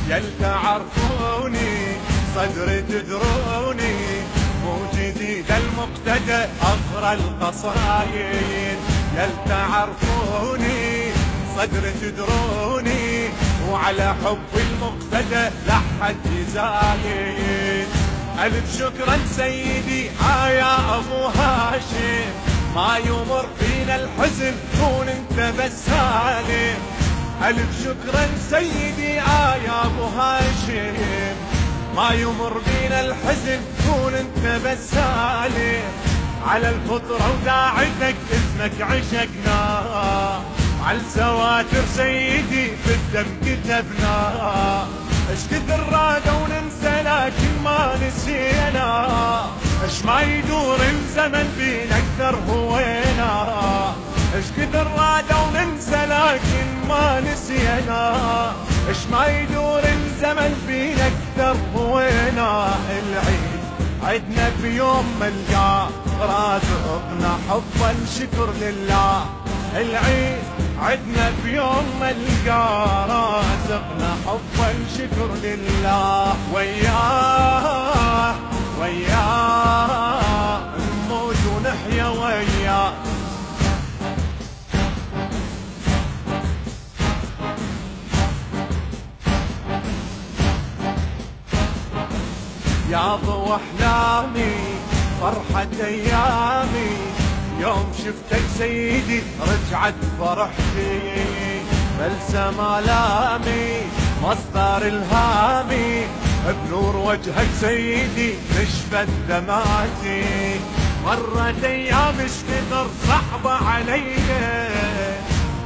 يل تعرفوني صدري تدروني مو جديد المقتدى اقرا القصايد. يل تعرفوني صدري تدروني وعلى حب المقتدى لا حد يزايد. ألف شكرا سيدي يا أبو هاشم، ما يمر فينا الحزن كون انت بس هانم. ألف شكرا سيدي يا أبو هاشم، ما يمر بينا الحزن كون انت بس هانم. على الفطرة وداعتك اسمك عشقنا، على السواتر سيدي بالدم كتبنا. اش كثر رادة وننسى لكن ما نسينا، اش ما يدور الزمن بينا اكثر هوينا. اش كثر رادة وننسى لكن ما نسينا، اش ما يدور الزمن بينا اكثر هوينا. العيد عدنا بيوم ملقاه رازقنا حبا شكر لله. العيد عدنا بيوم ملقاه رازقنا حبا شكر لله. وياه وياه نموت ونحيا وياه. يا ضو احلامي فرحة ايامي، يوم شفتك سيدي رجعت فرحتي. بلسم آلامي مصدر الهامي، بنور وجهك سيدي نشفت دمعتي. مرت ايام كثر صعبة علي،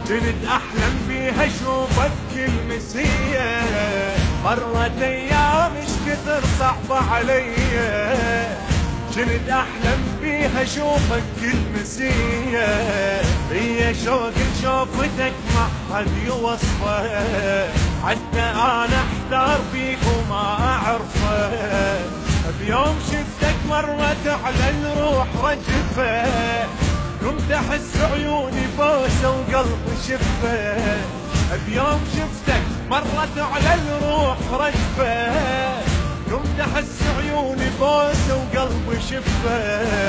كنت احلم بيها اشوفك كل مسية. مرت ايام كثر صعبة علي، كنت احلم بيها اشوفك كل مسية. هي شوق شوفتك ما حد يوصفه، حتى انا احتار فيك وما اعرفه. بيوم شفتك مرت على الروح رجفه، كنت احس عيوني بوسه وقلبي شفه. بيوم شفتك مرت على الروح رجفه، كنت احس عيوني بوسه وقلبي شفه.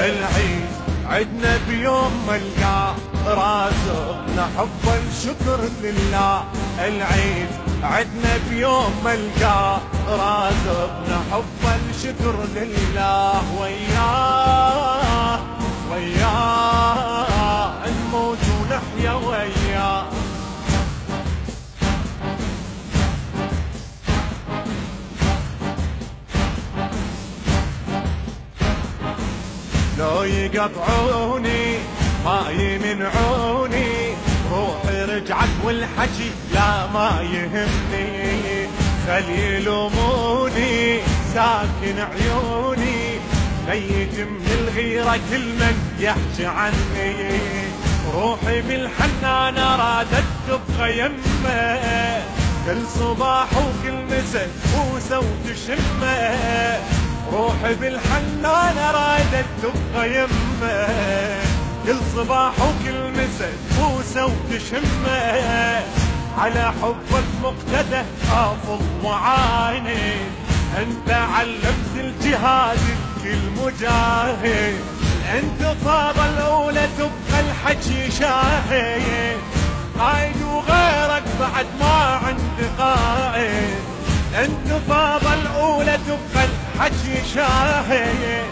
العيد عدنا بيوم ملقاه رازقنا حبا شكر لله. العيد عدنا بيوم ملقاه رازقنا حبا شكر لله. وياه وياه نموت ونحيا وياه. لو يقطعوني ما يمنعوني، روحي رجعت والحكي لا ما يهمني. خلي يلوموني ساكن عيوني، ميت من الغيرة كل من يحكي عني. روحي بالحنان رادت تبقى يمه، كل صباح وكل مساء بوسة وتشمه. روحي بالحنان رادت تبقى يمه، كل صباح وكل مساء بوسة وتشمه. على حبك مقتدى حافظ وعاند، انت علمت الجهاد كل مجاهد. الانتفاضة الاولى تبقى الحكي شاهد، قايد وغيرك بعد ما عندي قائد. الانتفاضة الاولى تبقى الحكي شاهد،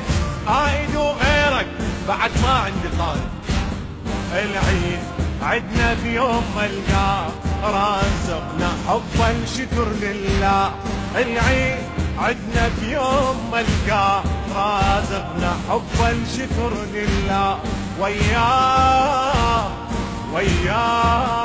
قايد وغيرك بعد ما عندي قائد. العيد عدنا في يوم ملقاه رازقنا حبا شكر لله. العيد عدنا في يوم ملقاه رازقنا حبا شكر لله. وياه وياه